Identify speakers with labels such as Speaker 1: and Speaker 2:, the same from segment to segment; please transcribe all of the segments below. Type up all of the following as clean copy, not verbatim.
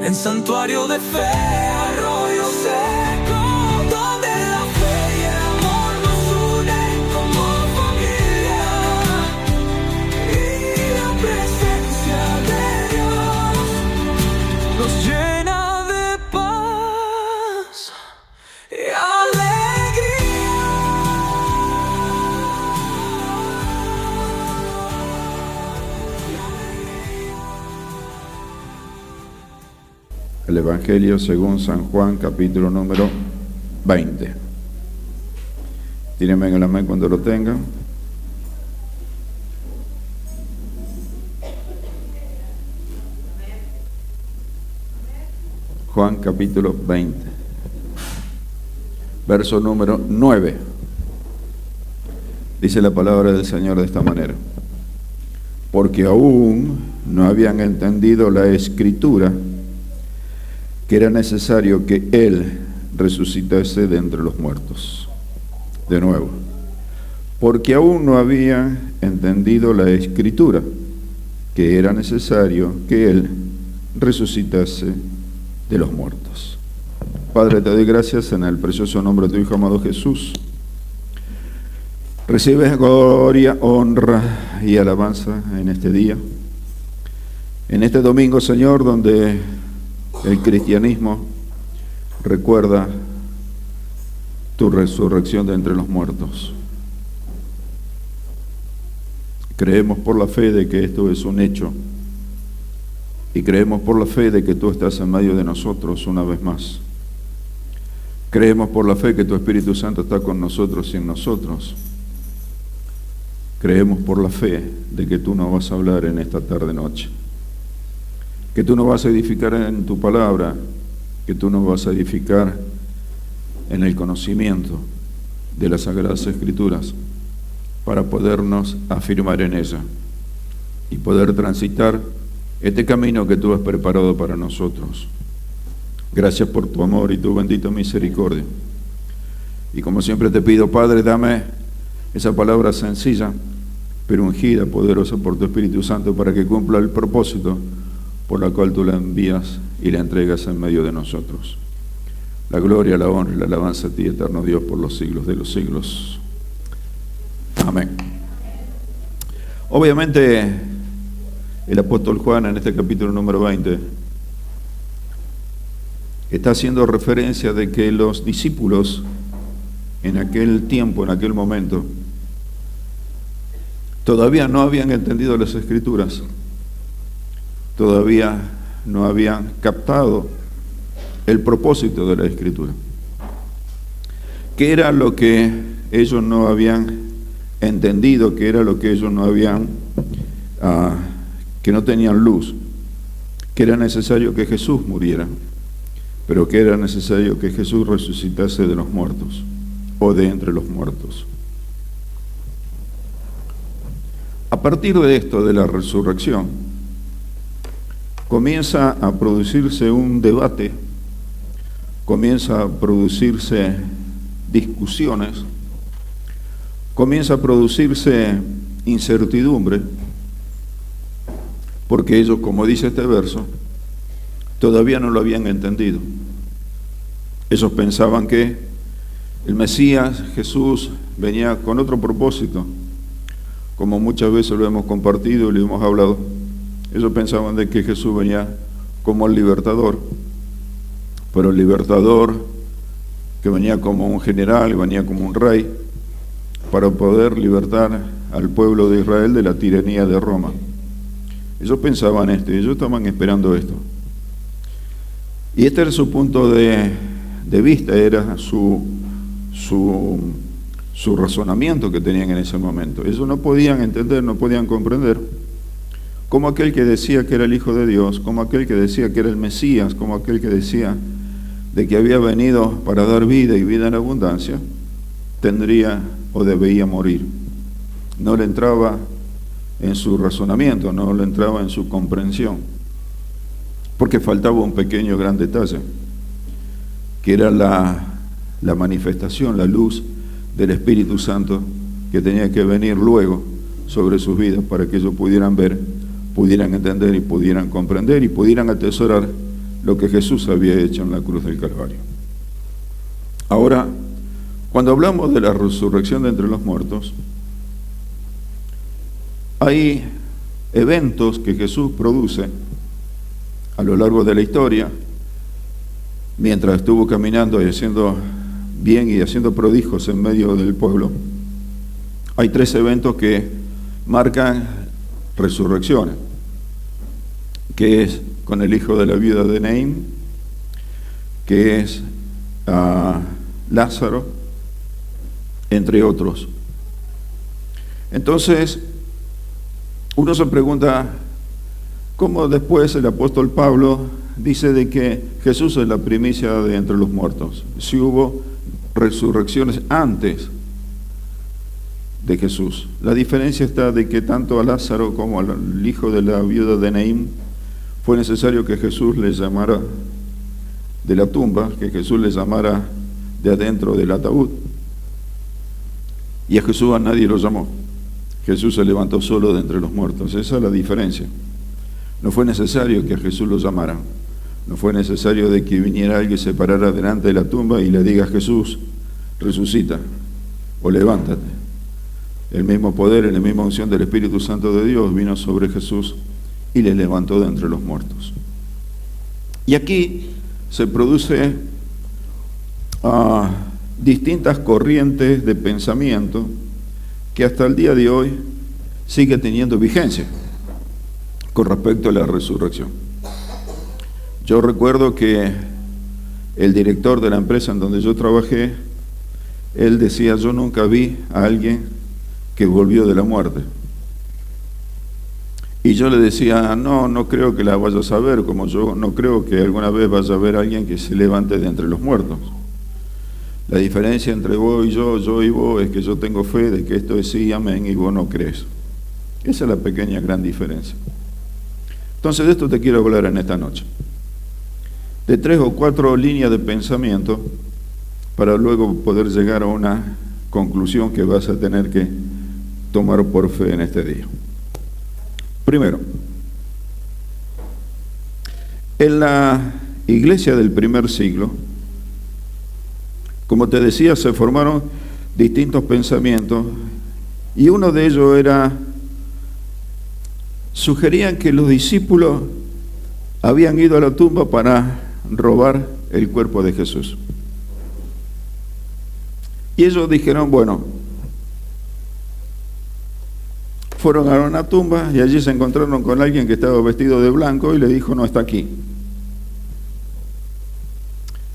Speaker 1: en santuario de fe, arroyo seco, donde la fe y el amor nos unen como familia, y la presencia de Dios nos llena de paz y alegría.
Speaker 2: El Evangelio según San Juan, capítulo número 20. Tírenme en el amén cuando lo tengan. Juan, capítulo 20. Verso número 9. Dice la palabra del Señor de esta manera: porque aún no habían entendido la Escritura, que era necesario que Él resucitase de entre los muertos. De nuevo, porque aún no habían entendido la Escritura, que era necesario que Él resucitase de los muertos. Padre, te doy gracias en el precioso nombre de tu Hijo amado Jesús. Recibes gloria, honra y alabanza en este día, en este domingo, Señor, donde el cristianismo recuerda tu resurrección de entre los muertos. Creemos por la fe de que esto es un hecho, y creemos por la fe de que tú estás en medio de nosotros una vez más. Creemos por la fe que tu Espíritu Santo está con nosotros y en nosotros. Creemos por la fe de que tú nos vas a hablar en esta tarde-noche, que tú nos vas a edificar en tu palabra, que tú nos vas a edificar en el conocimiento de las Sagradas Escrituras, para podernos afirmar en ella y poder transitar este camino que tú has preparado para nosotros. Gracias por tu amor y tu bendita misericordia. Y como siempre te pido, Padre, dame esa palabra sencilla, pero ungida, poderosa por tu Espíritu Santo, para que cumpla el propósito por la cual tú la envías y la entregas en medio de nosotros. La gloria, la honra y la alabanza a ti, eterno Dios, por los siglos de los siglos. Amén. Obviamente, el apóstol Juan en este capítulo número 20 está haciendo referencia de que los discípulos en aquel tiempo, en aquel momento, todavía no habían entendido las Escrituras, todavía no habían captado el propósito de la Escritura. ¿Qué era lo que ellos no habían entendido? ¿Qué era lo que ellos no habían, que no tenían luz? Que era necesario que Jesús muriera, pero que era necesario que Jesús resucitase de los muertos, o de entre los muertos. A partir de esto, de la resurrección, comienza a producirse un debate, comienza a producirse discusiones, comienza a producirse incertidumbre, porque ellos, como dice este verso, todavía no lo habían entendido. Ellos pensaban que el Mesías, Jesús, venía con otro propósito, como muchas veces lo hemos compartido y lo hemos hablado. Ellos pensaban de que Jesús venía como el libertador, pero el libertador que venía como un general, venía como un rey, para poder libertar al pueblo de Israel de la tiranía de Roma. Ellos pensaban esto, y ellos estaban esperando esto. Y este era su punto de vista, era su razonamiento que tenían en ese momento. Ellos no podían entender, no podían comprender como aquel que decía que era el Hijo de Dios, como aquel que decía que era el Mesías, como aquel que decía de que había venido para dar vida y vida en abundancia, tendría o debía morir. No le entraba en su razonamiento, no le entraba en su comprensión, porque faltaba un pequeño gran detalle, que era la manifestación, la luz del Espíritu Santo, que tenía que venir luego sobre sus vidas para que ellos pudieran ver, pudieran entender y pudieran comprender y pudieran atesorar lo que Jesús había hecho en la cruz del Calvario. Ahora, cuando hablamos de la resurrección de entre los muertos, hay eventos que Jesús produce a lo largo de la historia, mientras estuvo caminando y haciendo bien y haciendo prodigios en medio del pueblo. Hay 3 eventos que marcan resurrecciones, que es con el hijo de la viuda de Naín, que es Lázaro, entre otros. Entonces, uno se pregunta, ¿cómo después el apóstol Pablo dice de que Jesús es la primicia de entre los muertos? Si hubo resurrecciones antes de Jesús. La diferencia está de que tanto a Lázaro como al hijo de la viuda de Naín fue necesario que Jesús les llamara de la tumba, que Jesús les llamara de adentro del ataúd. Y a Jesús a nadie lo llamó. Jesús se levantó solo de entre los muertos. Esa es la diferencia. No fue necesario que a Jesús lo llamaran. No fue necesario de que viniera alguien, se parara delante de la tumba y le diga a Jesús, resucita o levántate. El mismo poder, la misma unción del Espíritu Santo de Dios vino sobre Jesús y le levantó de entre los muertos. Y aquí se produce distintas corrientes de pensamiento que hasta el día de hoy sigue teniendo vigencia con respecto a la resurrección. Yo recuerdo que el director de la empresa en donde yo trabajé, él decía, yo nunca vi a alguien que volvió de la muerte. Y yo le decía, no creo que la vayas a ver, como yo no creo que alguna vez vaya a ver a alguien que se levante de entre los muertos. La diferencia entre vos y yo y vos, es que yo tengo fe de que esto es sí, amén, y vos no crees. Esa es la pequeña gran diferencia. Entonces de esto te quiero hablar en esta noche. De 3 o 4 líneas de pensamiento para luego poder llegar a una conclusión que vas a tener que tomar por fe en este día. Primero, en la iglesia del primer siglo, como te decía, se formaron distintos pensamientos y uno de ellos sugerían que los discípulos habían ido a la tumba para robar el cuerpo de Jesús. Y ellos dijeron, bueno, fueron a una tumba y allí se encontraron con alguien que estaba vestido de blanco y le dijo, no está aquí.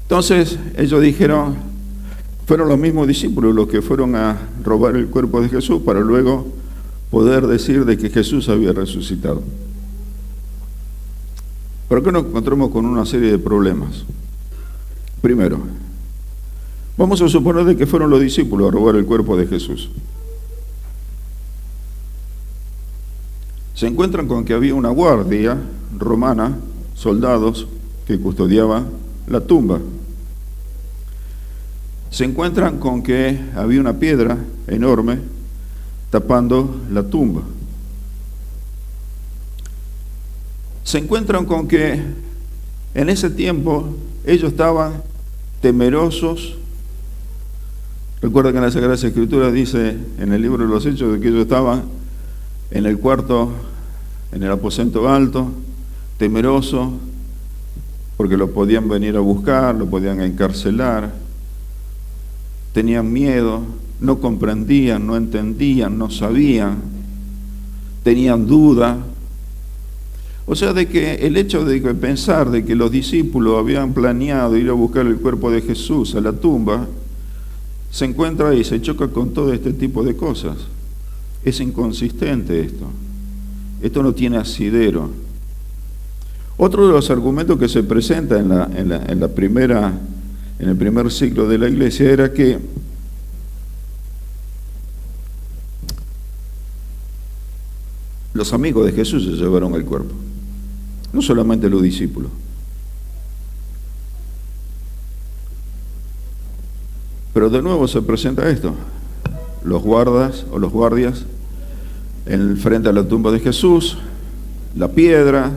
Speaker 2: Entonces ellos dijeron, fueron los mismos discípulos los que fueron a robar el cuerpo de Jesús para luego poder decir de que Jesús había resucitado. Pero acá nos encontramos con una serie de problemas. Primero, vamos a suponer de que fueron los discípulos a robar el cuerpo de Jesús. Se encuentran con que había una guardia romana, soldados, que custodiaba la tumba. Se encuentran con que había una piedra enorme tapando la tumba. Se encuentran con que en ese tiempo ellos estaban temerosos. Recuerda que en la Sagrada Escritura dice en el libro de los Hechos de que ellos estaban en el cuarto, en el aposento alto, temerosos, porque lo podían venir a buscar, lo podían encarcelar, tenían miedo, no comprendían, no entendían, no sabían, tenían duda. O sea, de que el hecho de pensar de que los discípulos habían planeado ir a buscar el cuerpo de Jesús a la tumba, se encuentra ahí, se choca con todo este tipo de cosas. Es inconsistente esto. Esto no tiene asidero. Otro de los argumentos que se presenta en el primer siglo de la iglesia era que los amigos de Jesús se llevaron el cuerpo, no solamente los discípulos. Pero de nuevo se presenta esto: los guardas o los guardias en frente a la tumba de Jesús, la piedra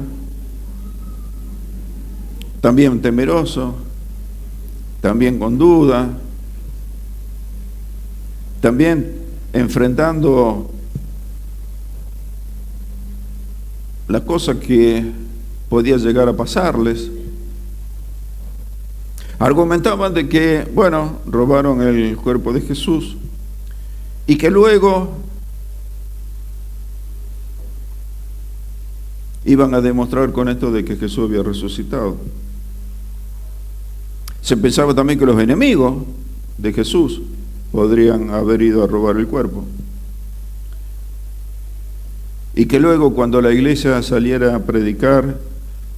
Speaker 2: también temeroso, también con duda, también enfrentando la cosa que podía llegar a pasarles. Argumentaban de que, bueno, robaron el cuerpo de Jesús y que luego iban a demostrar con esto de que Jesús había resucitado. Se pensaba también que los enemigos de Jesús podrían haber ido a robar el cuerpo. Y que luego, cuando la iglesia saliera a predicar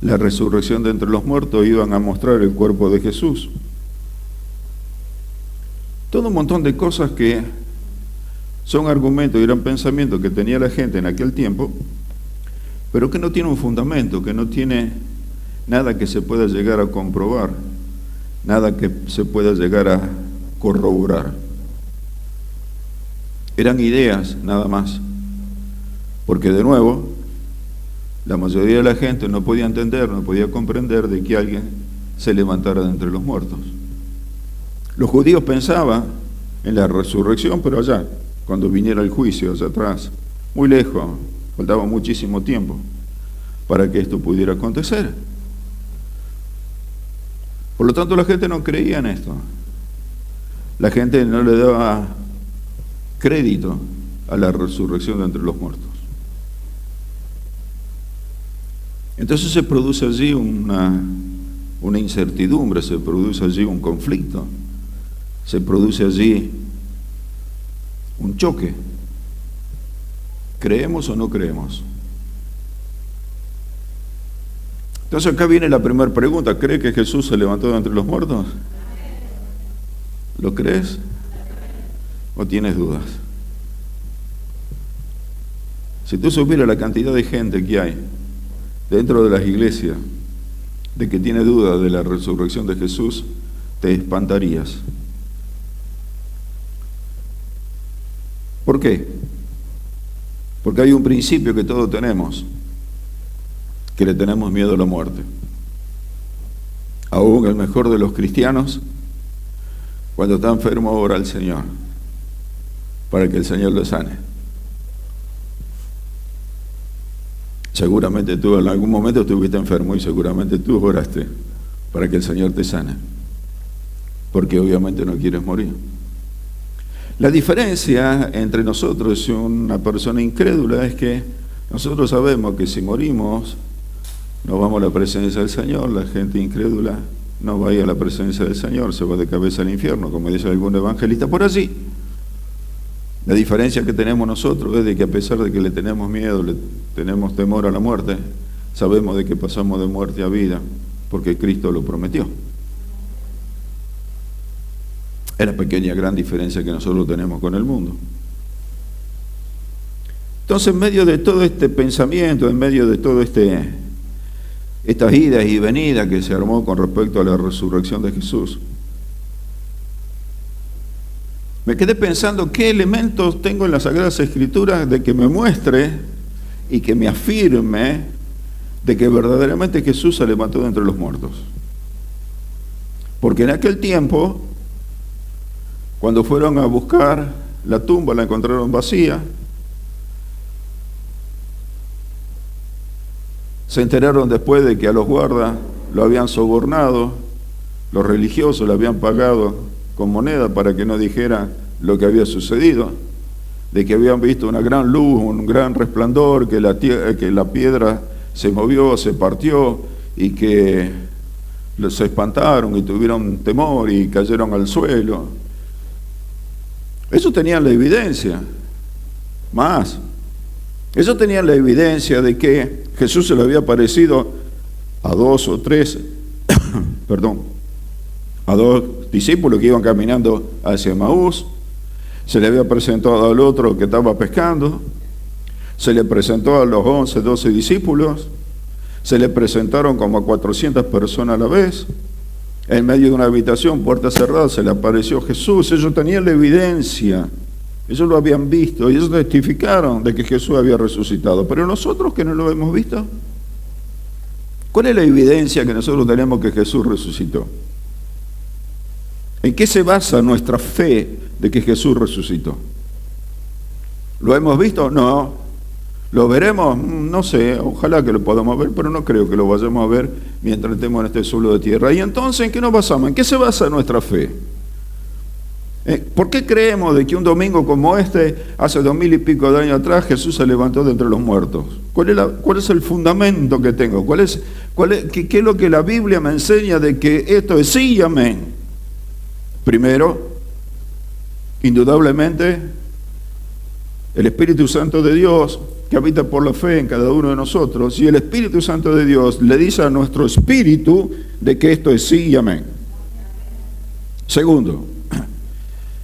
Speaker 2: la resurrección de entre los muertos, iban a mostrar el cuerpo de Jesús. Todo un montón de cosas que son argumentos y eran pensamientos que tenía la gente en aquel tiempo, pero que no tiene un fundamento, que no tiene nada que se pueda llegar a comprobar, nada que se pueda llegar a corroborar. Eran ideas nada más, porque de nuevo, la mayoría de la gente no podía entender, no podía comprender de que alguien se levantara de entre los muertos. Los judíos pensaban en la resurrección, pero allá, cuando viniera el juicio, allá atrás, muy lejos, faltaba muchísimo tiempo para que esto pudiera acontecer. Por lo tanto, la gente no creía en esto. La gente no le daba crédito a la resurrección de entre los muertos. Entonces se produce allí una incertidumbre, se produce allí un conflicto, se produce allí un choque. ¿Creemos o no creemos? Entonces acá viene la primera pregunta. ¿Cree que Jesús se levantó de entre los muertos? ¿Lo crees? ¿O tienes dudas? Si tú supieras la cantidad de gente que hay dentro de las iglesias de que tiene dudas de la resurrección de Jesús, te espantarías. ¿Por qué? Porque hay un principio que todos tenemos, que le tenemos miedo a la muerte. Aún el mejor de los cristianos, cuando está enfermo, ora al Señor para que el Señor lo sane. Seguramente tú en algún momento estuviste enfermo y seguramente tú oraste para que el Señor te sane, porque obviamente no quieres morir. La diferencia entre nosotros y una persona incrédula es que nosotros sabemos que si morimos no vamos a la presencia del Señor. La gente incrédula no va a ir a la presencia del Señor, se va de cabeza al infierno, como dice algún evangelista por allí. La diferencia que tenemos nosotros es de que a pesar de que le tenemos miedo, le tenemos temor a la muerte, sabemos de que pasamos de muerte a vida, porque Cristo lo prometió. Es la pequeña gran diferencia que nosotros tenemos con el mundo. Entonces, en medio de todo este pensamiento, en medio de todo estas idas y venidas que se armó con respecto a la resurrección de Jesús, me quedé pensando qué elementos tengo en las Sagradas Escrituras de que me muestre y que me afirme de que verdaderamente Jesús se levantó de entre los muertos. Porque en aquel tiempo, cuando fueron a buscar la tumba, la encontraron vacía. Se enteraron después de que a los guardas lo habían sobornado, los religiosos le habían pagado con moneda para que no dijera lo que había sucedido, de que habían visto una gran luz, un gran resplandor, que la piedra se movió, se partió y que se espantaron y tuvieron temor y cayeron al suelo. Eso tenían la evidencia, más. Eso tenían la evidencia de que Jesús se le había aparecido a 2 o 3, a 2 discípulos que iban caminando hacia Emaús, se le había presentado al otro que estaba pescando, se le presentó a los 11, 12 discípulos, se le presentaron como a 400 personas a la vez, en medio de una habitación, puerta cerrada, se le apareció Jesús. Ellos tenían la evidencia, ellos lo habían visto, y ellos testificaron de que Jesús había resucitado. Pero nosotros que no lo hemos visto, ¿Cuál es la evidencia que nosotros tenemos que Jesús resucitó? ¿En qué se basa nuestra fe de que Jesús resucitó? ¿Lo hemos visto? No. ¿Lo veremos? No sé, ojalá que lo podamos ver, pero no creo que lo vayamos a ver mientras estemos en este suelo de tierra. ¿Y entonces en qué nos basamos? ¿En qué se basa nuestra fe? ¿Por qué creemos de que un domingo como este, hace 2000 y pico de años atrás, Jesús se levantó de entre los muertos? ¿Cuál es el fundamento que tengo? ¿Qué es lo que la Biblia me enseña de que esto es sí y amén? Primero, indudablemente, el Espíritu Santo de Dios que habita por la fe en cada uno de nosotros, y el Espíritu Santo de Dios le dice a nuestro espíritu de que esto es sí y amén. Segundo,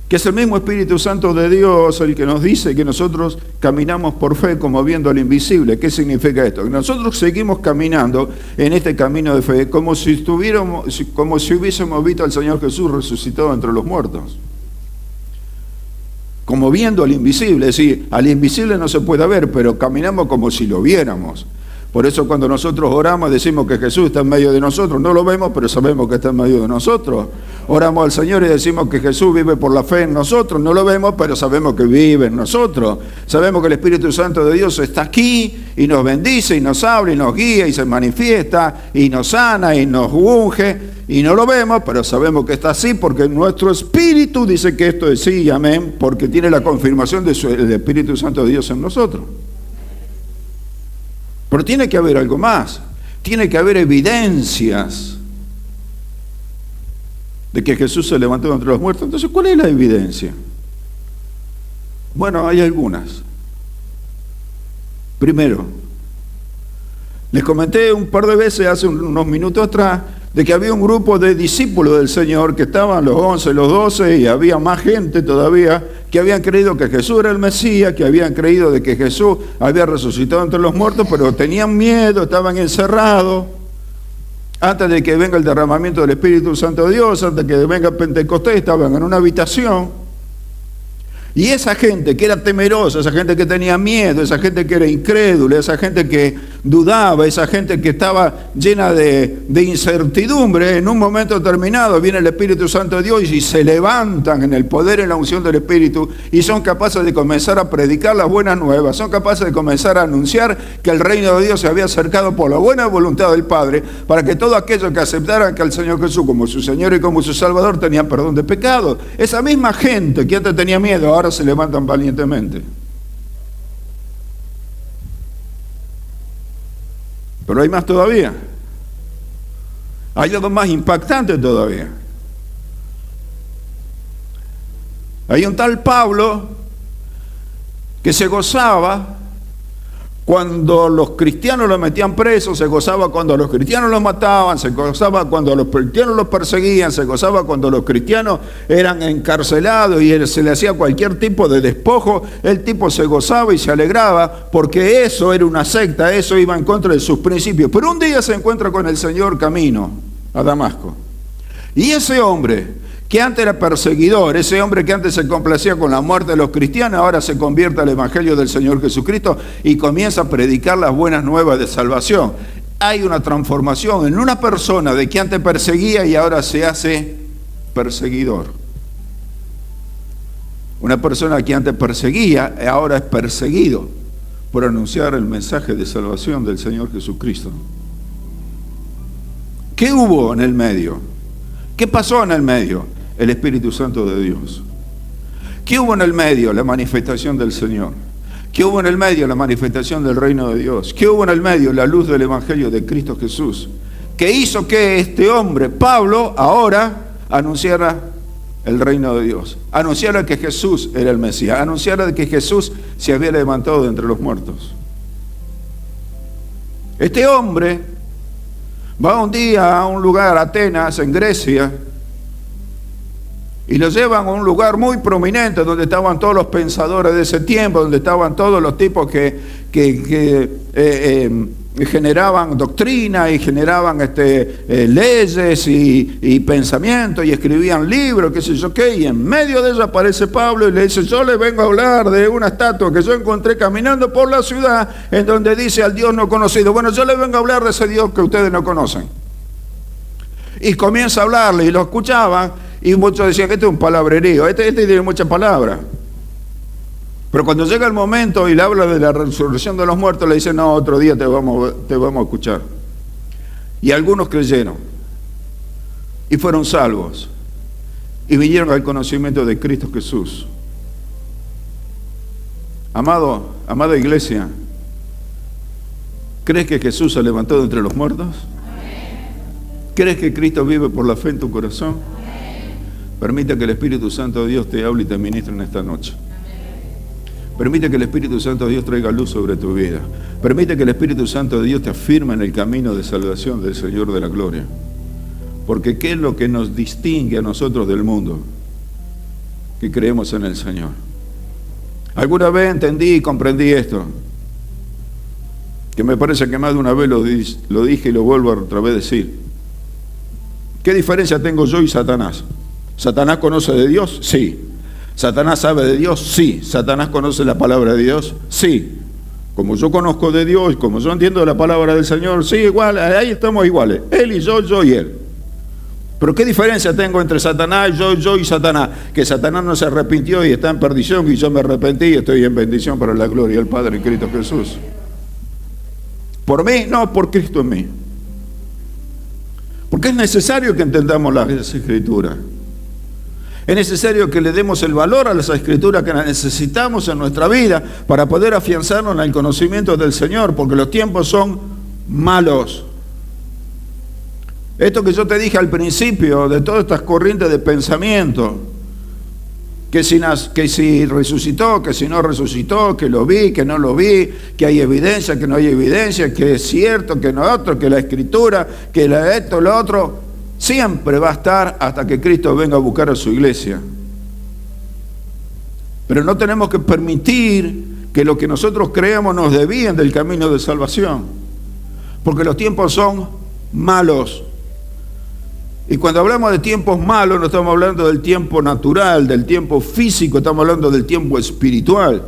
Speaker 2: que es el mismo Espíritu Santo de Dios el que nos dice que nosotros caminamos por fe como viendo al invisible. ¿Qué significa esto? Que nosotros seguimos caminando en este camino de fe como si hubiésemos visto al Señor Jesús resucitado entre los muertos. Como viendo al invisible, es decir, al invisible no se puede ver, pero caminamos como si lo viéramos. Por eso cuando nosotros oramos decimos que Jesús está en medio de nosotros. No lo vemos, pero sabemos que está en medio de nosotros. Oramos al Señor y decimos que Jesús vive por la fe en nosotros. No lo vemos, pero sabemos que vive en nosotros. Sabemos que el Espíritu Santo de Dios está aquí y nos bendice y nos habla y nos guía y se manifiesta y nos sana y nos unge. Y no lo vemos, pero sabemos que está así porque nuestro espíritu dice que esto es sí y amén, porque tiene la confirmación del Espíritu Santo de Dios en nosotros. Pero tiene que haber algo más, tiene que haber evidencias de que Jesús se levantó entre los muertos. Entonces, ¿cuál es la evidencia? Bueno, hay algunas. Primero, les comenté un par de veces hace unos minutos atrás de que había un grupo de discípulos del Señor que estaban los 11, los 12 y había más gente todavía que habían creído que Jesús era el Mesías, que habían creído de que Jesús había resucitado entre los muertos, pero tenían miedo, estaban encerrados. Antes de que venga el derramamiento del Espíritu Santo de Dios, antes de que venga Pentecostés, estaban en una habitación. Y esa gente que era temerosa, esa gente que tenía miedo, esa gente que era incrédula, esa gente que dudaba, esa gente que estaba llena de incertidumbre, en un momento determinado viene el Espíritu Santo de Dios y se levantan en el poder y en la unción del Espíritu y son capaces de comenzar a predicar las buenas nuevas, son capaces de comenzar a anunciar que el reino de Dios se había acercado por la buena voluntad del Padre, para que todos aquellos que aceptaran que al Señor Jesús como su Señor y como su Salvador tenían perdón de pecados. Esa misma gente que antes tenía miedo, ahora se levantan valientemente. Pero hay más todavía. Hay algo más impactante todavía. Hay un tal Pablo que se gozaba cuando los cristianos lo metían preso, se gozaba cuando los cristianos los mataban, se gozaba cuando los cristianos los perseguían, se gozaba cuando los cristianos eran encarcelados y se le hacía cualquier tipo de despojo. El tipo se gozaba y se alegraba porque eso era una secta, eso iba en contra de sus principios. Pero un día se encuentra con el Señor camino a Damasco. Y ese hombre que antes era perseguidor, ese hombre que antes se complacía con la muerte de los cristianos, ahora se convierte al Evangelio del Señor Jesucristo y comienza a predicar las buenas nuevas de salvación. Hay una transformación en una persona de que antes perseguía y ahora se hace perseguidor. Una persona que antes perseguía ahora es perseguido por anunciar el mensaje de salvación del Señor Jesucristo. ¿Qué hubo en el medio? ¿Qué pasó en el medio? El Espíritu Santo de Dios. ¿Qué hubo en el medio? La manifestación del Señor. ¿Qué hubo en el medio? La manifestación del reino de Dios. ¿Qué hubo en el medio? La luz del Evangelio de Cristo Jesús. Que hizo que este hombre, Pablo, ahora anunciara el reino de Dios. Anunciara que Jesús era el Mesías. Anunciara que Jesús se había levantado de entre los muertos. Este hombre va un día a un lugar, Atenas, en Grecia, y lo llevan a un lugar muy prominente donde estaban todos los pensadores de ese tiempo, donde estaban todos los tipos que generaban doctrina y generaban leyes y pensamientos y escribían libros, qué sé yo qué, y en medio de eso aparece Pablo y le dice: yo le vengo a hablar de una estatua que yo encontré caminando por la ciudad en donde dice al Dios no conocido. Bueno, yo le vengo a hablar de ese Dios que ustedes no conocen. Y comienza a hablarle y lo escuchaban y muchos decían que este es un palabrerío, este tiene muchas palabras. Pero cuando llega el momento y le habla de la resurrección de los muertos, le dice: no, otro día te vamos a escuchar. Y algunos creyeron y fueron salvos y vinieron al conocimiento de Cristo Jesús. Amada iglesia, ¿crees que Jesús se levantó de entre los muertos? ¿Crees que Cristo vive por la fe en tu corazón? Permite que el Espíritu Santo de Dios te hable y te ministre en esta noche. Permite que el Espíritu Santo de Dios traiga luz sobre tu vida. Permite que el Espíritu Santo de Dios te afirme en el camino de salvación del Señor de la gloria. Porque ¿qué es lo que nos distingue a nosotros del mundo? Que creemos en el Señor. Alguna vez entendí y comprendí esto, que me parece que más de una vez lo dije y lo vuelvo a otra vez decir. ¿Qué diferencia tengo yo y Satanás? ¿Satanás conoce de Dios? Sí. ¿Satanás sabe de Dios? Sí. ¿Satanás conoce la palabra de Dios? Sí. Como yo conozco de Dios, como yo entiendo la palabra del Señor, sí, igual, ahí estamos iguales. Él y yo y él. Pero ¿qué diferencia tengo entre Satanás, yo y Satanás? Que Satanás no se arrepintió y está en perdición, y yo me arrepentí y estoy en bendición para la gloria del Padre en Cristo Jesús. ¿Por mí? No, por Cristo en mí. Porque es necesario que entendamos las Escrituras. Es necesario que le demos el valor a las Escrituras que las necesitamos en nuestra vida para poder afianzarnos en el conocimiento del Señor, porque los tiempos son malos. Esto que yo te dije al principio, de todas estas corrientes de pensamiento, que si resucitó, que si no resucitó, que lo vi, que no lo vi, que hay evidencia, que no hay evidencia, que es cierto, que no otro, que la Escritura, que esto, lo otro, siempre va a estar hasta que Cristo venga a buscar a su iglesia. Pero no tenemos que permitir que lo que nosotros creemos nos desvíen del camino de salvación, porque los tiempos son malos. Y cuando hablamos de tiempos malos, no estamos hablando del tiempo natural, del tiempo físico, estamos hablando del tiempo espiritual.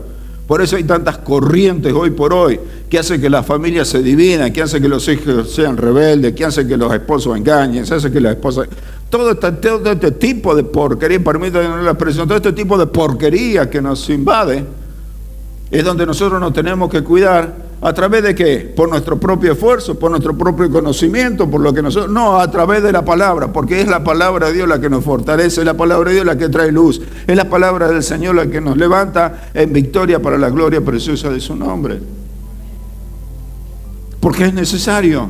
Speaker 2: Por eso hay tantas corrientes hoy por hoy que hacen que las familias se dividan, que hacen que los hijos sean rebeldes, que hacen que los esposos engañen, que hacen que las esposas... Todo este tipo de porquería, permítanme la expresión, todo este tipo de porquería que nos invade, es donde nosotros nos tenemos que cuidar. ¿A través de qué? Por nuestro propio esfuerzo, por nuestro propio conocimiento, por lo que nosotros... No, a través de la palabra, porque es la palabra de Dios la que nos fortalece, es la palabra de Dios la que trae luz, es la palabra del Señor la que nos levanta en victoria para la gloria preciosa de su nombre. Porque es necesario.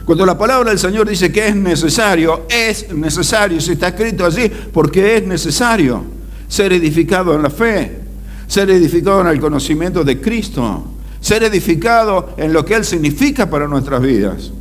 Speaker 2: Cuando la palabra del Señor dice que es necesario, si está escrito así, porque es necesario ser edificado en la fe, ser edificado en el conocimiento de Cristo, ser edificado en lo que Él significa para nuestras vidas.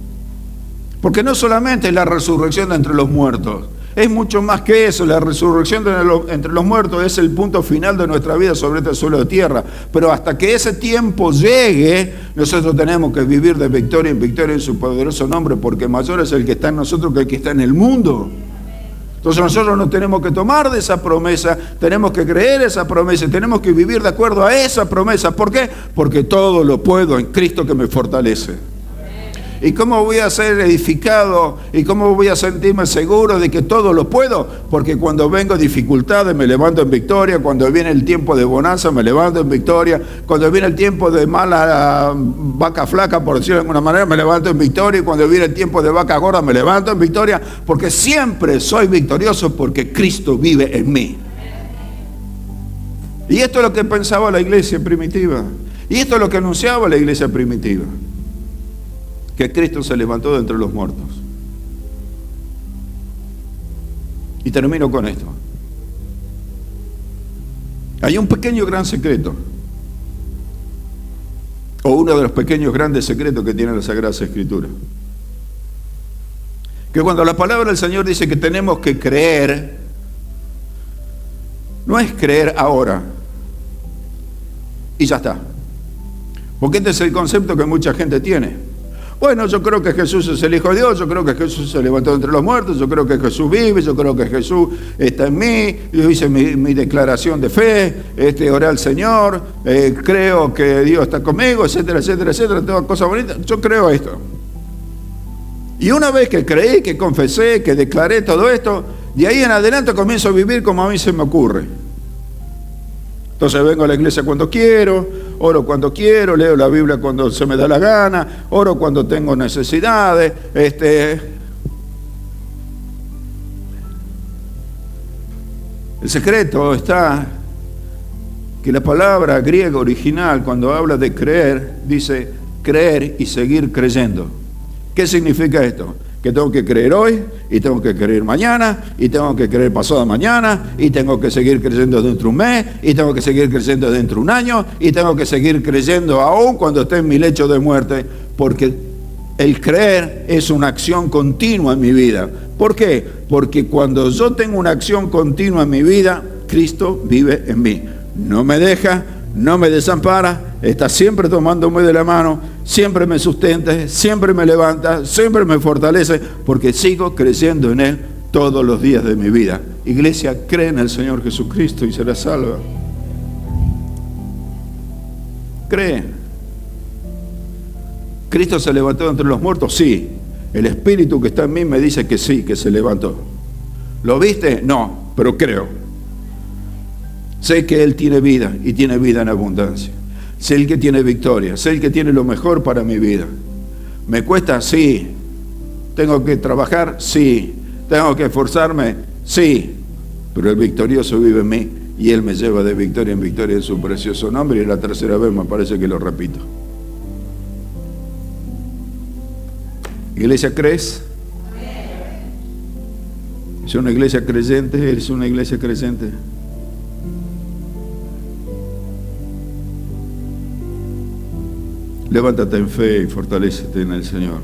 Speaker 2: Porque no solamente es la resurrección de entre los muertos, es mucho más que eso. La resurrección de entre los muertos es el punto final de nuestra vida sobre este suelo de tierra. Pero hasta que ese tiempo llegue, nosotros tenemos que vivir de victoria en victoria en su poderoso nombre, porque mayor es el que está en nosotros que el que está en el mundo. Entonces nosotros nos tenemos que tomar de esa promesa, tenemos que creer esa promesa, tenemos que vivir de acuerdo a esa promesa. ¿Por qué? Porque todo lo puedo en Cristo que me fortalece. ¿Y cómo voy a ser edificado? ¿Y cómo voy a sentirme seguro de que todo lo puedo? Porque cuando vengo dificultades me levanto en victoria, cuando viene el tiempo de bonanza me levanto en victoria, cuando viene el tiempo de mala vaca flaca, por decirlo de alguna manera, me levanto en victoria, y cuando viene el tiempo de vaca gorda me levanto en victoria, porque siempre soy victorioso porque Cristo vive en mí. Y esto es lo que pensaba la iglesia primitiva, y esto es lo que anunciaba la iglesia primitiva, que Cristo se levantó de entre los muertos. Y termino con esto. Hay un pequeño gran secreto, o uno de los pequeños grandes secretos que tiene la Sagrada Escritura, que cuando la palabra del Señor dice que tenemos que creer, no es creer ahora y ya está. Porque este es el concepto que mucha gente tiene. Bueno, yo creo que Jesús es el Hijo de Dios, yo creo que Jesús se levantó entre los muertos, yo creo que Jesús vive, yo creo que Jesús está en mí, yo hice mi declaración de fe, oré al Señor, creo que Dios está conmigo, etcétera, etcétera, etcétera, todas cosas bonitas. Yo creo esto. Y una vez que creí, que confesé, que declaré todo esto, de ahí en adelante comienzo a vivir como a mí se me ocurre. Entonces vengo a la iglesia cuando quiero, oro cuando quiero, leo la Biblia cuando se me da la gana, oro cuando tengo necesidades. El secreto está que la palabra griega original, cuando habla de creer, dice creer y seguir creyendo. ¿Qué significa esto? Que tengo que creer hoy, y tengo que creer mañana, y tengo que creer pasado mañana, y tengo que seguir creyendo dentro de un mes, y tengo que seguir creyendo dentro de un año, y tengo que seguir creyendo aún cuando esté en mi lecho de muerte, porque el creer es una acción continua en mi vida. ¿Por qué? Porque cuando yo tengo una acción continua en mi vida, Cristo vive en mí. No me deja, no me desampara, está siempre tomándome de la mano, siempre me sustenta, siempre me levanta, siempre me fortalece, porque sigo creciendo en Él todos los días de mi vida. Iglesia, cree en el Señor Jesucristo y será salva. Cree. ¿Cristo se levantó entre los muertos? Sí. El Espíritu que está en mí me dice que sí, que se levantó. ¿Lo viste? No, pero creo. Sé que Él tiene vida y tiene vida en abundancia. Sé el que tiene victoria, sé el que tiene lo mejor para mi vida. ¿Me cuesta? Sí. ¿Tengo que trabajar? Sí. ¿Tengo que esforzarme? Sí. Pero el victorioso vive en mí y Él me lleva de victoria en victoria en su precioso nombre, y la tercera vez me parece que lo repito. Iglesia, ¿crees? ¿Es una iglesia creyente? ¿Eres una iglesia creyente? Levántate en fe y fortalécete en el Señor.